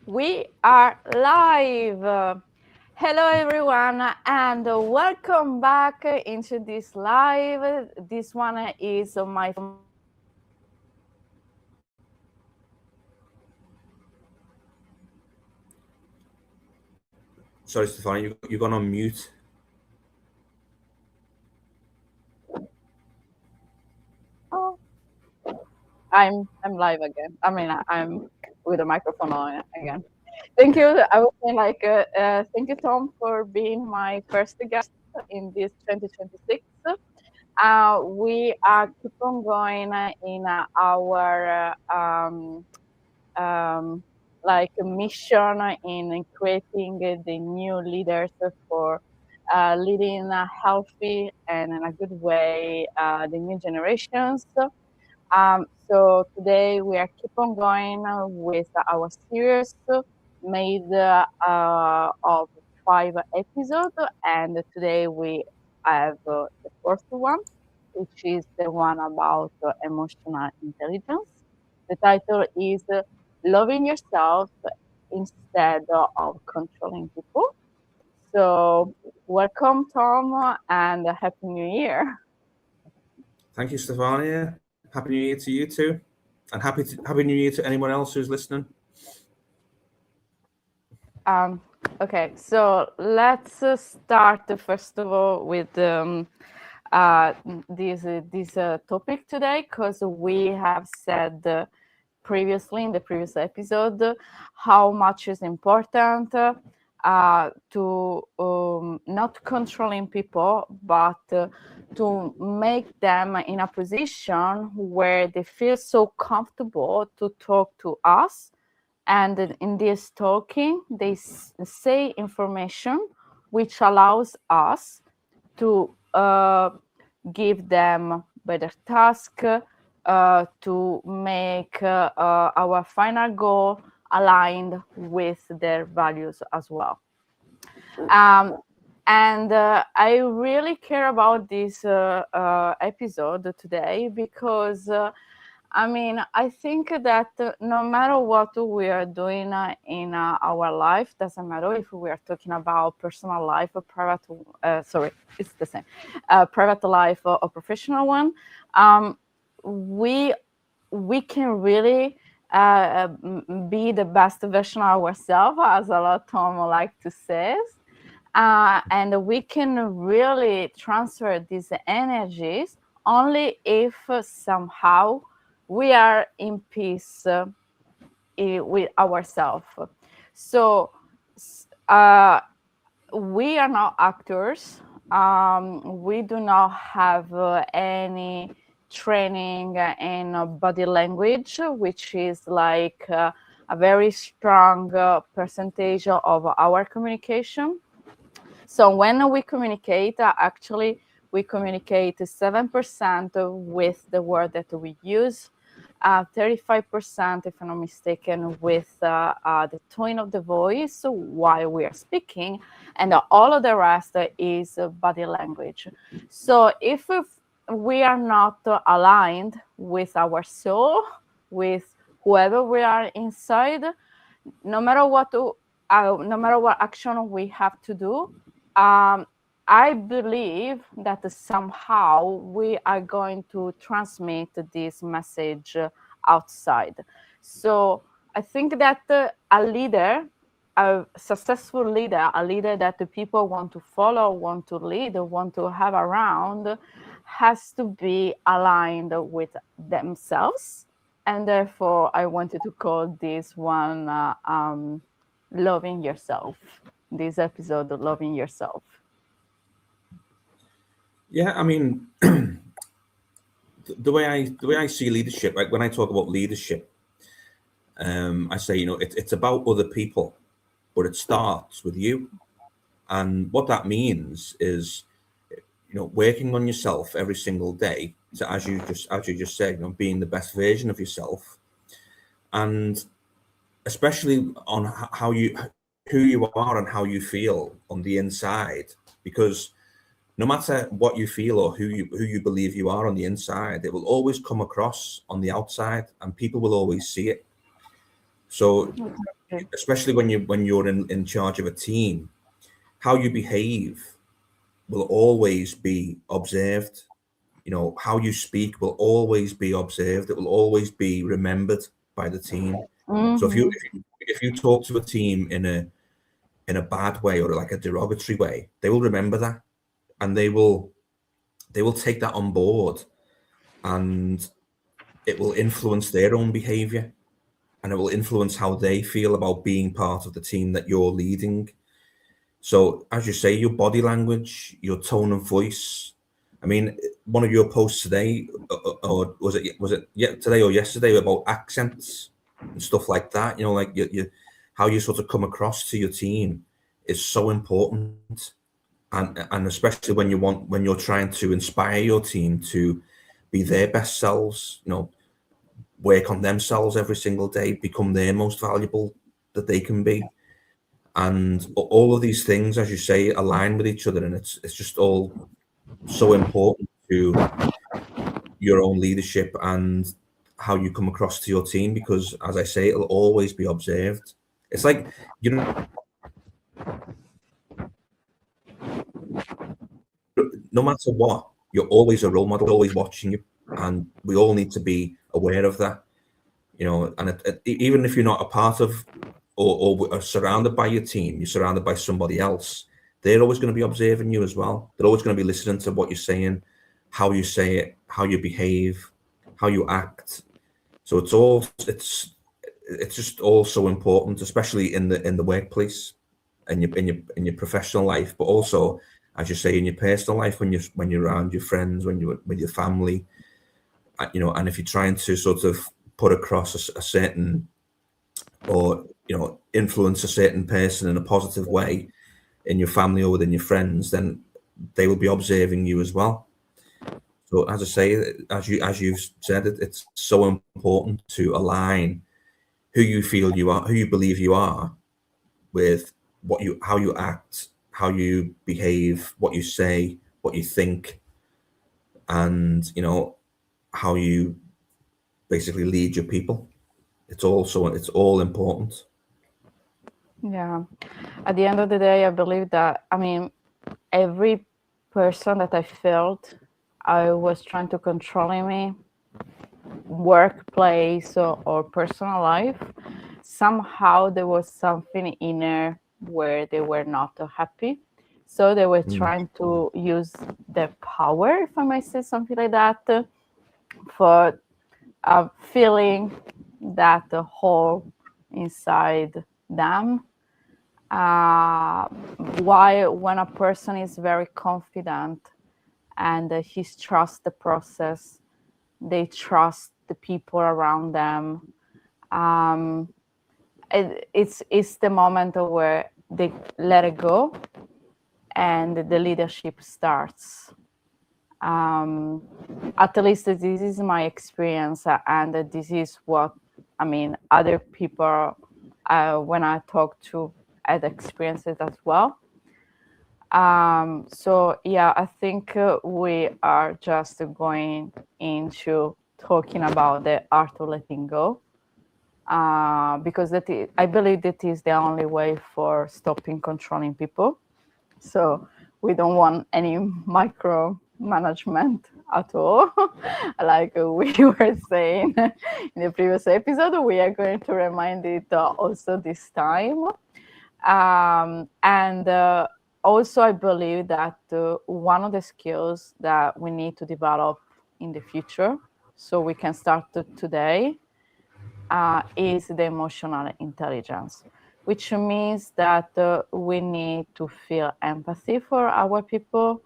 We are live. Hello, everyone, and welcome back into this live. This one is my. Sorry, Stefania, you've gone on mute. Oh, I'm live again. I mean, I'm with the microphone on again. Thank you. I was saying thank you, Tom, for being my first guest in this 2026. We are keep on going in our like a mission in creating the new leaders for leading a healthy and in a good way the new generations. So today we are keep on going with our series made of 5 episodes, and today we have the first one, which is the one about emotional intelligence. The title is Loving Yourself Instead of Controlling People. So welcome, Tom, and Happy New Year. Thank you, Stefania. Happy New Year to you too, and Happy New Year to anyone else who's listening. Okay, so let's start first of all with this topic today, because we have said previously in the previous episode how much is important to not controlling people, but to make them in a position where they feel so comfortable to talk to us. And in this talking, they say information which allows us to give them better task, to make our final goal aligned with their values as well. And I really care about this episode today because I think that no matter what we are doing in our life, doesn't matter if we are talking about personal life or private, it's the same, private life or professional one, we can really be the best version of ourselves, as a lot of Tom like to say. And we can really transfer these energies only if somehow we are in peace with ourselves. So we are not actors. We do not have any training in body language, which is like a very strong percentage of our communication. So when we communicate, actually, we communicate 7% with the word that we use, 35%, if I'm not mistaken, with the tone of the voice while we are speaking, and all of the rest is body language. So if we are not aligned with our soul, with whoever we are inside, no matter what action we have to do, I believe that somehow we are going to transmit this message outside. So I think that a leader, a successful leader, a leader that the people want to follow, want to lead, want to have around, has to be aligned with themselves. And therefore, I wanted to call this one Loving Yourself. This episode, Loving Yourself. Yeah, I mean, the way I see leadership, like when I talk about leadership, I say it's about other people, but it starts with you. And what that means is, working on yourself every single day. So as you just said, being the best version of yourself, and especially on who you are and how you feel on the inside, because no matter what you feel or who you believe you are on the inside, it will always come across on the outside, and people will always see it. So especially when you're in charge of a team, how you behave will always be observed. You know, how you speak will always be observed. It will always be remembered by the team. So Mhm. if you talk to a team in a bad way or like a derogatory way, they will remember that, and they will take that on board, and it will influence their own behavior, and it will influence how they feel about being part of the team that you're leading. So, as you say, your body language, your tone of voice. I mean, one of your posts today, or was it today or yesterday, about accents and stuff like that. You know, like how you sort of come across to your team is so important, and especially when you're trying to inspire your team to be their best selves. You know, work on themselves every single day, become their most valuable that they can be, and all of these things, as you say, align with each other, and it's just all so important to your own leadership and how you come across to your team, because as I say, it'll always be observed. It's like, you know, no matter what, you're always a role model, always watching you, and we all need to be aware of that. You know, and even if you're not a part of or are surrounded by your team, you're surrounded by somebody else. They're always going to be observing you as well. They're always going to be listening to what you're saying, how you say it, how you behave, how you act. So it's just all so important, especially in the workplace and in your professional life, but also, as you say, in your personal life, when you're around your friends, when you're with your family, you know, and if you're trying to sort of put across a certain, or you know, influence a certain person in a positive way in your family or within your friends, then they will be observing you as well. So as I say, as you've said, it's so important to align who you feel you are, who you believe you are, with how you act, how you behave, what you say, what you think, and you know, how you basically lead your people. It's all important. Yeah. At the end of the day, I believe that, I mean, every person that I felt I was trying to control in me, workplace or personal life, somehow there was something inner where they were not happy. So they were Mm. trying to use their power, if I may say something like that, for feeling that hole inside them. Why, when a person is very confident and he trusts the process, they trust the people around them. Um, it's the moment where they let it go and the leadership starts. At least this is my experience, and this is what, I mean, other people, when I talk to, had experiences as well. So yeah, I think we are just going into talking about the art of letting go, because I believe that is the only way for stopping controlling people. So we don't want any micro management at all. Like we were saying in the previous episode, we are going to remind it also this time. And also, I believe that one of the skills that we need to develop in the future, so we can start today, is the emotional intelligence, which means that we need to feel empathy for our people,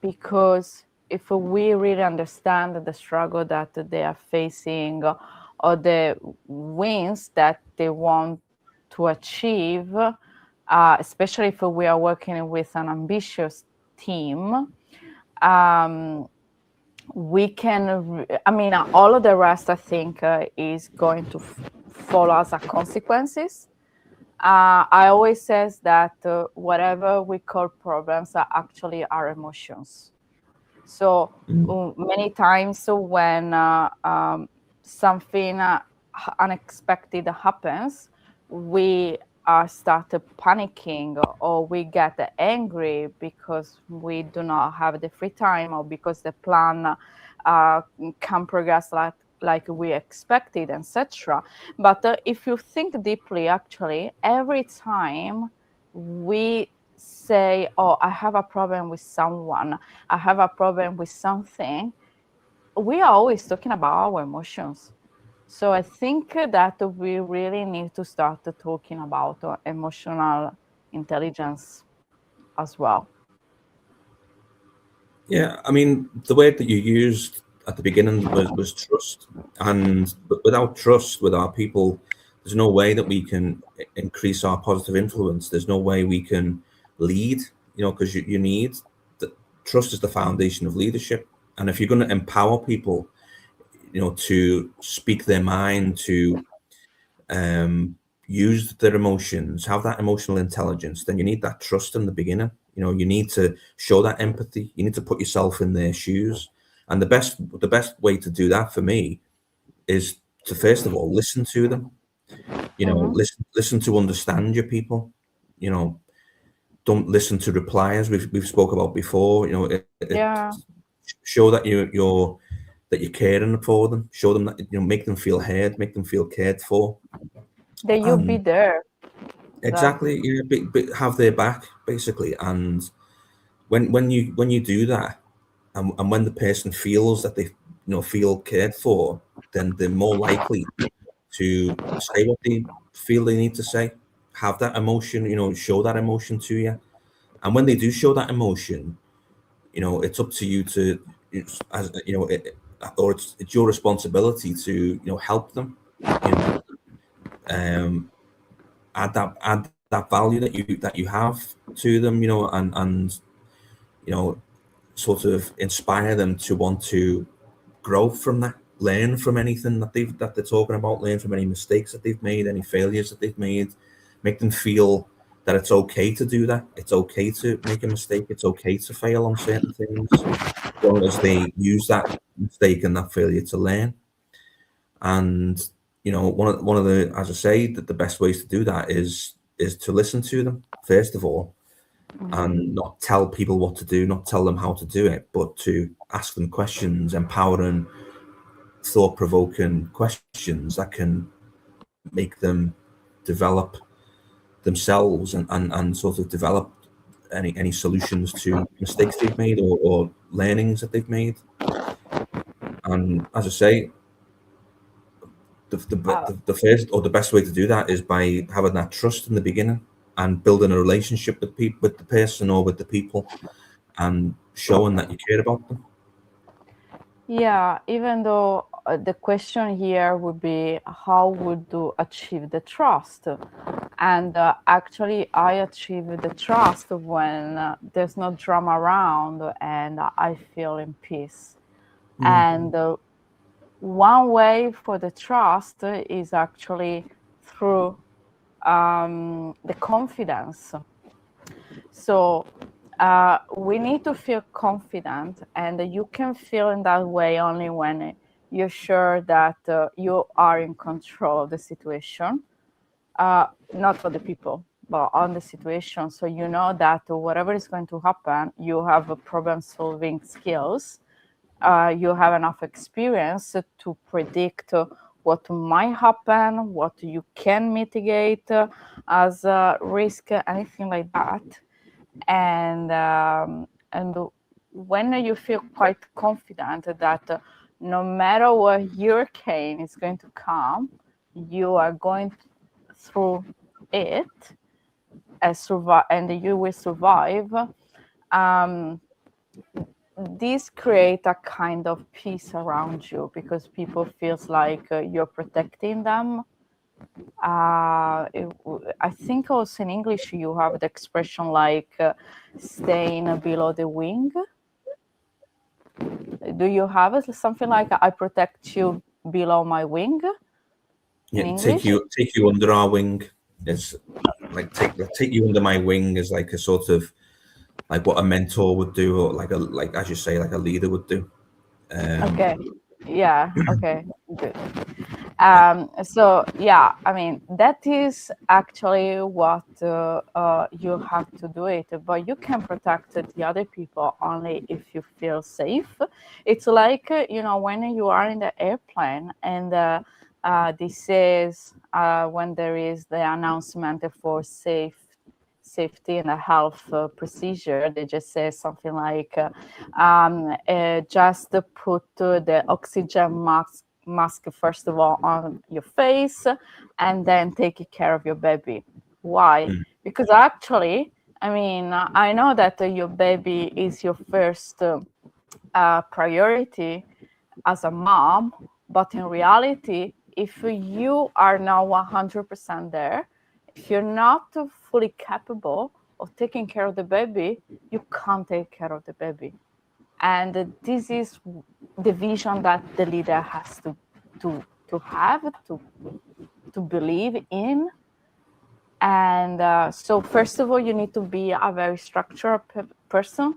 because if we really understand the struggle that they are facing, or the wins that they want to achieve, especially if we are working with an ambitious team, we can, I mean, all of the rest, I think, is going to follow as a consequences. I always says that whatever we call problems are actually our emotions. So many times when something unexpected happens, we start panicking, or we get angry because we do not have the free time, or because the plan can progress like we expected, etc. But if you think deeply, actually, every time we say, oh, I have a problem with someone, I have a problem with something, we are always talking about our emotions. So I think that we really need to start talking about emotional intelligence as well. Yeah, I mean, the word that you used at the beginning was trust, and without trust with our people, there's no way that we can increase our positive influence. There's no way we can lead, because you need the trust is the foundation of leadership. And if you're going to empower people, to speak their mind, to use their emotions, have that emotional intelligence, then you need that trust in the beginning. You need to show that empathy. You need to put yourself in their shoes. And the best way to do that for me is to, first of all, listen to them. Listen to understand your people. Don't listen to reply, as we've spoke about before. Yeah, Show that you're caring for them. Show them that, make them feel heard, make them feel cared for. that you be there. Exactly, have their back basically. And when you do that, and when the person feels that they feel cared for, then they're more likely to say what they feel they need to say, have that emotion, show that emotion to you. And when they do show that emotion, it's up to you to, as or it's your responsibility to help them, um add that value that you have to them, and sort of inspire them to want to grow from that, learn from anything that they're talking about, learn from any mistakes that they've made, any failures that they've made, make them feel that it's okay to do that. It's okay to make a mistake. It's okay to fail on certain things, as long as they use that mistake and that failure to learn. And one of the, as I say, that the best ways to do that is to listen to them first of all, and not tell people what to do, not tell them how to do it, but to ask them questions, empowering, thought-provoking questions that can make them develop themselves, and sort of develop any solutions to mistakes they've made, or learnings that they've made. And as I say, the first or the best way to do that is by having that trust in the beginning, and building a relationship with the person or with the people, and showing that you care about them. Yeah, even though the question here would be, how would you achieve the trust? And actually, I achieve the trust when there's no drama around and I feel in peace. And one way for the trust is actually through the confidence. So we need to feel confident, and you can feel in that way only when you're sure that you are in control of the situation, not for the people, but on the situation. So you know that whatever is going to happen, you have a problem-solving skills. You have enough experience to predict what might happen, what you can mitigate as a risk, anything like that. And when you feel quite confident that no matter what hurricane is going to come, you are going through it and you will survive. This create a kind of peace around you, because people feels like you're protecting them. I think also in English you have the expression like staying below the wing. Do you have something like I protect you below my wing? Yeah, take you under our wing is like take you under my wing is like a sort of like what a mentor would do, or like as you say, like a leader would do. Okay. Yeah. Okay. Good. So yeah, I mean that is actually what you have to do it, but you can protect the other people only if you feel safe. It's like when you are in the airplane and this is when there is the announcement for safety and a health procedure. They just say something like just put the oxygen mask first of all on your face and then take care of your baby. Why? Mm. Because actually, I mean, I know that your baby is your first priority as a mom, but in reality, if you are not 100% there, if you're not fully capable of taking care of the baby, you can't take care of the baby. And this is the vision that the leader has to have, to believe in. And so first of all, you need to be a very structured person.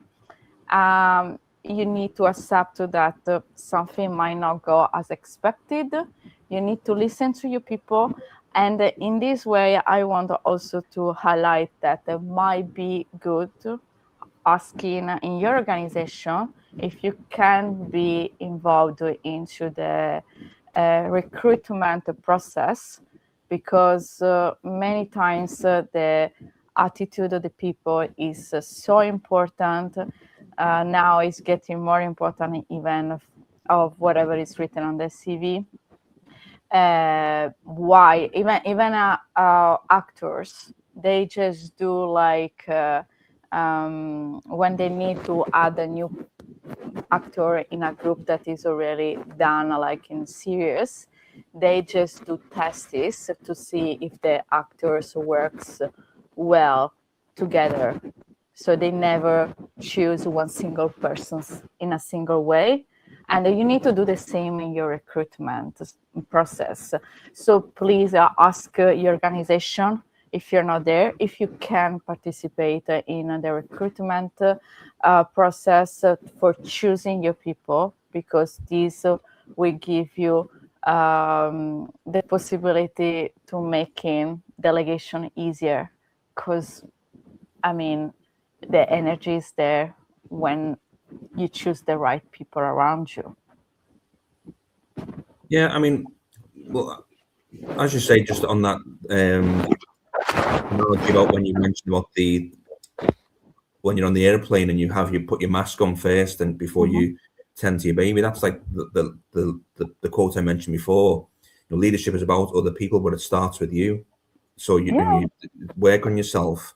You need to accept that something might not go as expected. You need to listen to your people. And in this way, I want also to highlight that it might be good asking in your organization if you can be involved into the recruitment process, because many times the attitude of the people is so important. Now it's getting more important even of whatever is written on the CV. Why even actors, they just do like when they need to add a new actor in a group that is already done like in series, they just do tests to see if the actors works well together. So they never choose one single person in a single way. And you need to do the same in your recruitment process. So please ask your organization, if you're not there, if you can participate in the recruitment process for choosing your people, because this will give you the possibility to making delegation easier. Because I mean, the energy is there when you choose the right people around you. Yeah, I mean, well, as you say, just on that analogy about when you mentioned about when you're on the airplane and you put your mask on first and before you tend to your baby. That's like the quote I mentioned before. Leadership is about other people, but it starts with you. So you work on yourself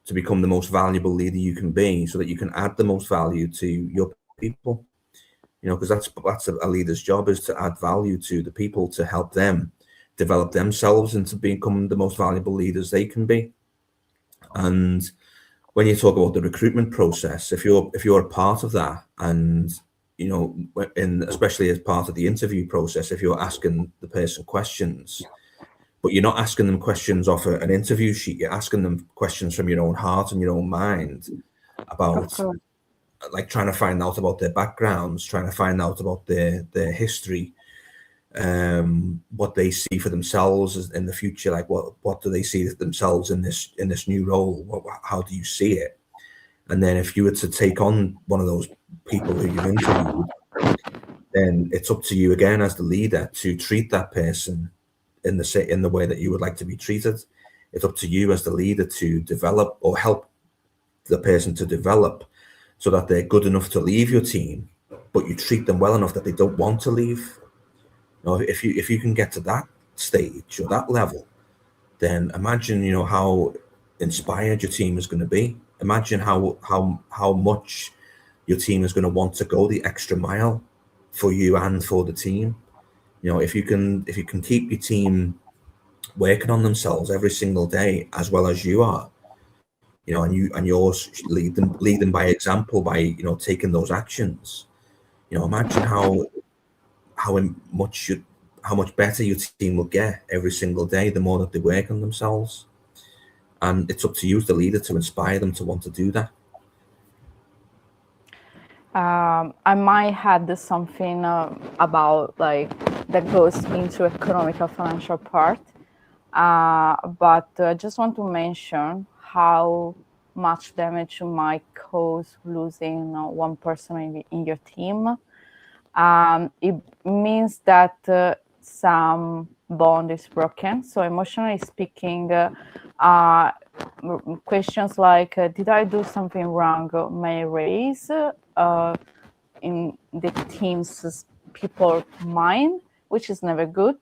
to become the most valuable leader you can be, so that you can add the most value to your people. Because that's a leader's job, is to add value to the people, to help them develop themselves into become the most valuable leaders they can be. And when you talk about the recruitment process, if you're a part of that, and especially as part of the interview process, if you're asking the person questions, but you're not asking them questions off an interview sheet, you're asking them questions from your own heart and your own mind about, like, trying to find out about their backgrounds, trying to find out about their history, what they see for themselves in the future, like what do they see themselves in this new role, how do you see it? And then if you were to take on one of those people who you've interviewed, then it's up to you again as the leader to treat that person in the way that you would like to be treated. It's up to you as the leader to develop or help the person to develop, so that they're good enough to leave your team, but you treat them well enough that they don't want to leave. If you can get to that stage or that level, then imagine how inspired your team is going to be. Imagine how much your team is going to want to go the extra mile for you and for the team. If you can keep your team working on themselves every single day as well as you are, and you're lead them by example, by taking those actions. Imagine how much better your team will get every single day, the more that they work on themselves. And it's up to you as the leader to inspire them to want to do that. I might had something about like that goes into economical financial part. But I just want to mention how much damage might cause losing one person in your team. It means that some bond is broken. So emotionally speaking, questions like, did I do something wrong, may raise in the team's people mind, which is never good,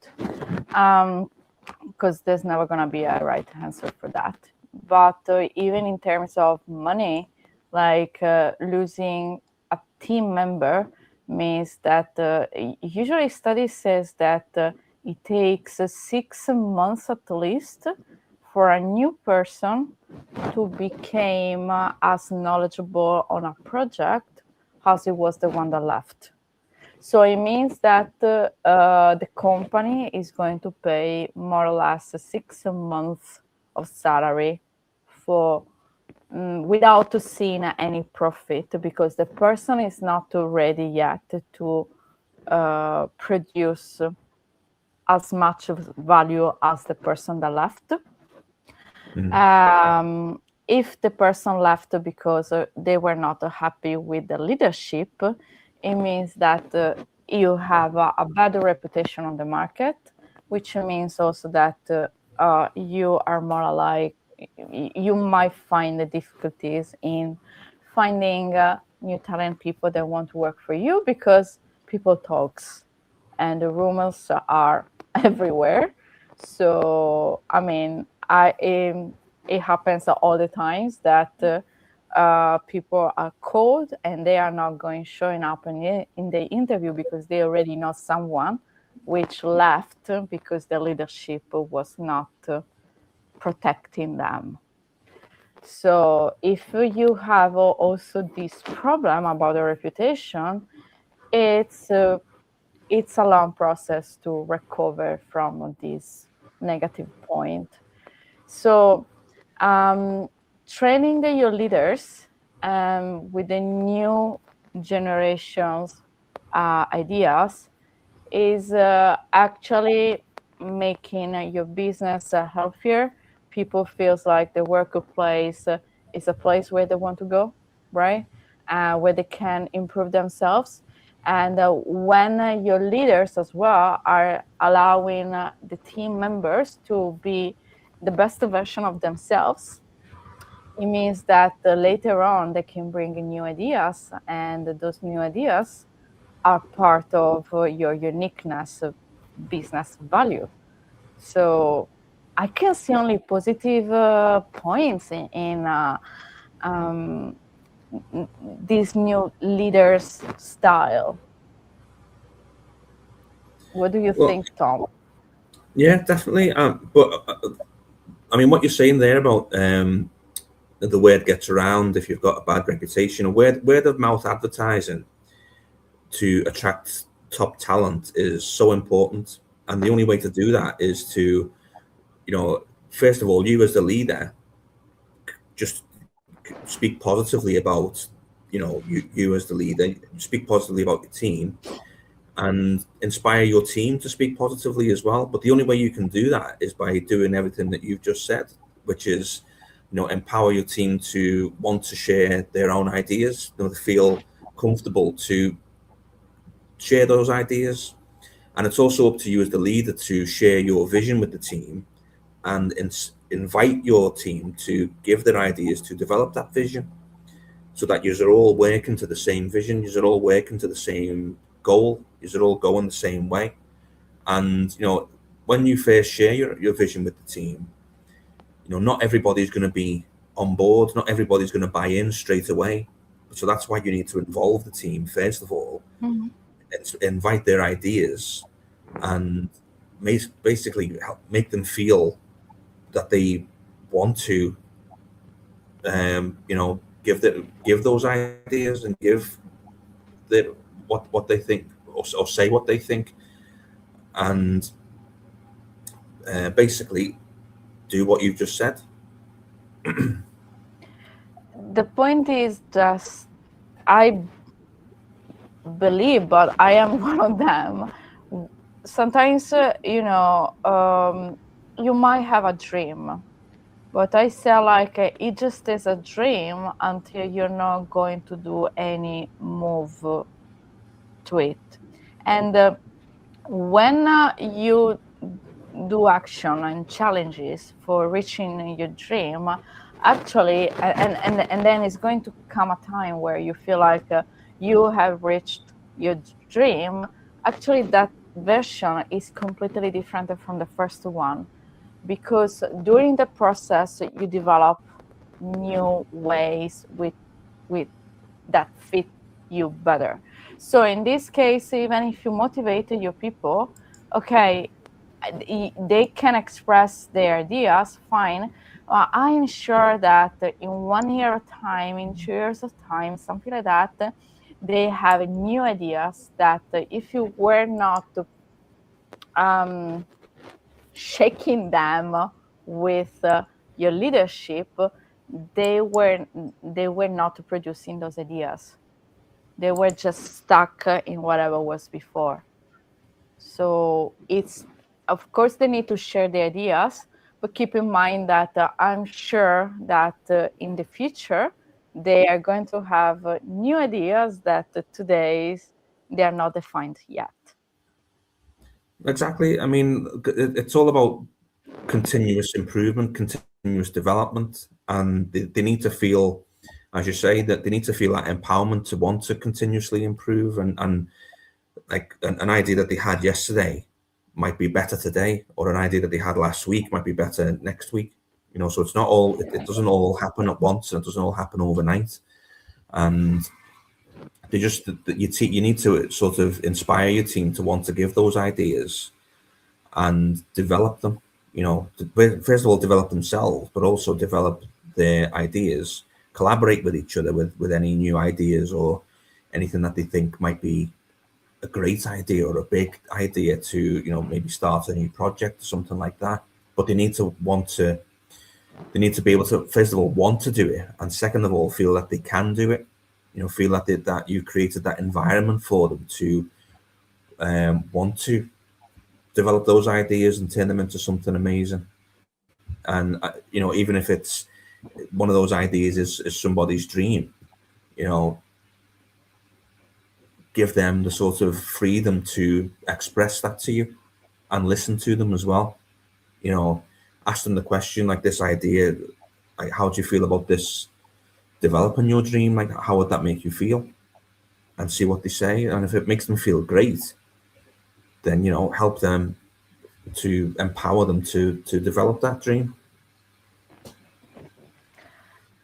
because there's never going to be a right answer for that. But even in terms of money, like losing a team member means that usually study says that it takes 6 months at least for a new person to become as knowledgeable on a project as it was the one that left. So it means that the company is going to pay more or less 6 months of salary for without seeing any profit, because the person is not ready yet to produce as much value as the person that left. If the person left because they were not happy with the leadership, it means that you have a bad reputation on the market, which means also that you are more like, you might find the difficulties in finding new talent people that want to work for you, because people talks and the rumors are everywhere. So I mean, it happens all the times that people are called and they are not showing up in the interview because they already know someone which left because the leadership was not protecting them. So if you have also this problem about the reputation, it's a long process to recover from this negative point. So training your leaders with the new generation's ideas is actually making your business healthier. People feels like the workplace is a place where they want to go, right? Where they can improve themselves. And when your leaders as well are allowing the team members to be the best version of themselves, it means that later on they can bring new ideas, and those new ideas are part of your uniqueness of business value. So I can see only positive points in this new leaders style. What do you think, Tom? Yeah, definitely. But I mean, what you're saying there about the word gets around if you've got a bad reputation, or word of mouth advertising to attract top talent is so important. And the only way to do that is to, first of all, you as the leader, just speak positively about, you as the leader, speak positively about your team, and inspire your team to speak positively as well. But the only way you can do that is by doing everything that you've just said, which is, empower your team to want to share their own ideas, to feel comfortable to share those ideas. And it's also up to you as the leader to share your vision with the team and invite your team to give their ideas to develop that vision, so that you're all working to the same vision, you're all working to the same goal, you're all going the same way. And when you first share your vision with the team, not everybody's going to be on board, not everybody's going to buy in straight away. So that's why you need to involve the team first of all, and invite their ideas, and basically help make them feel that they want to give those ideas and give what they think, or say what they think, and basically do what you've just said. The point is just, I believe, but I am one of them, sometimes, you might have a dream, but I say like it just is a dream until you're not going to do any move to it. And when you do action and challenges for reaching your dream, actually, and then it's going to come a time where you feel like you have reached your dream. Actually, that version is completely different from the first one, because during the process you develop new ways with that fit you better. So in this case, even if you motivate your people, okay, they can express their ideas, fine. I am sure that in 1 year of time, in 2 years of time, something like that, they have new ideas that if you were not shaking them with your leadership, they were not producing those ideas. They were just stuck in whatever was before. So it's, of course, they need to share the ideas, but keep in mind that I'm sure that in the future they are going to have new ideas that today they are not defined yet. Exactly. I mean, it's all about continuous improvement, continuous development, and they need to feel, as you say, that they need to feel that empowerment to want to continuously improve, and like an idea that they had yesterday might be better today, or an idea that they had last week might be better next week. So it's not all, it doesn't all happen at once, and it doesn't all happen overnight. And they just, you need to sort of inspire your team to want to give those ideas and develop them. First of all, develop themselves, but also develop their ideas, collaborate with each other with any new ideas or anything that they think might be a great idea or a big idea to, maybe start a new project or something like that. But they need to be able to, first of all, want to do it, and second of all, feel that they can do it. Feel that you created that environment for them to want to develop those ideas and turn them into something amazing. And even if it's one of those ideas is somebody's dream, you know give them the sort of freedom to express that to you, and listen to them as well. Ask them the question, like, this idea, like, how do you feel about this developing your dream? Like, how would that make you feel? And see what they say. And if it makes them feel great, then help them, to empower them to develop that dream.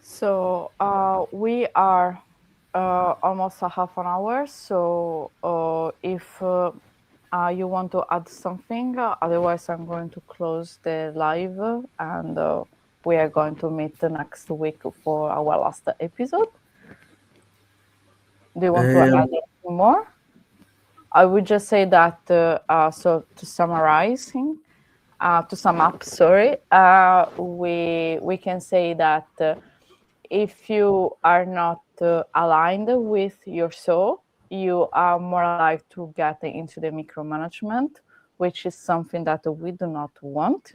So we are almost a half an hour. So if you want to add something, otherwise I'm going to close the live, and we are going to meet the next week for our last episode. Do you want to add anything more? I would just say that, so to summarizing, to sum up, sorry, we can say that if you are not aligned with your soul, you are more likely to get into the micromanagement, which is something that we do not want.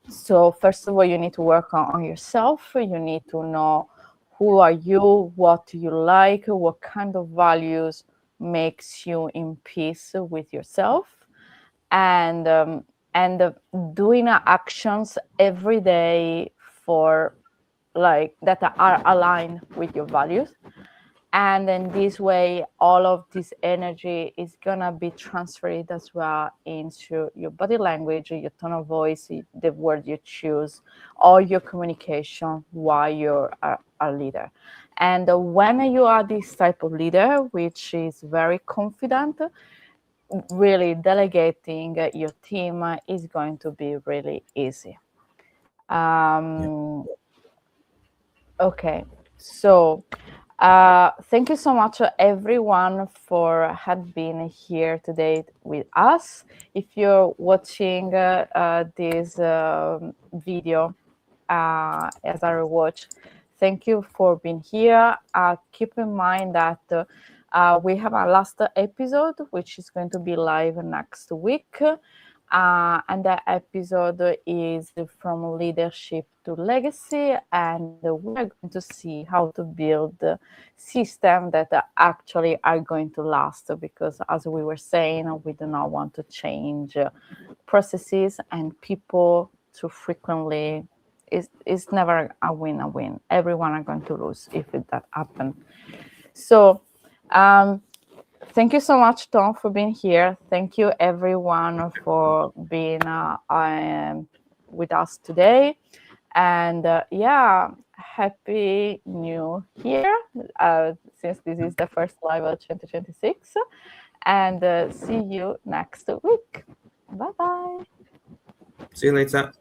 So first of all, you need to work on yourself. You need to know who are you, what do you like, what kind of values makes you in peace with yourself, and doing actions every day for like that are aligned with your values. And then this way, all of this energy is gonna be transferred as well into your body language, your tone of voice, the word you choose, all your communication while you're a leader. And when you are this type of leader, which is very confident, really delegating your team is going to be really easy. Okay, so thank you so much, everyone, for had been here today with us. If you're watching this video as I rewatch, thank you for being here. Keep in mind that We have our last episode, which is going to be live next week. And that episode is from leadership to legacy. And we're going to see how to build systems that actually are going to last. Because as we were saying, we do not want to change processes and people too frequently. It's never a win. Everyone are going to lose if that happens. So thank you so much, Tom, for being here. Thank you, everyone, for being with us today. And happy New Year, since this is the first live of 2026. And see you next week. Bye-bye. See you later.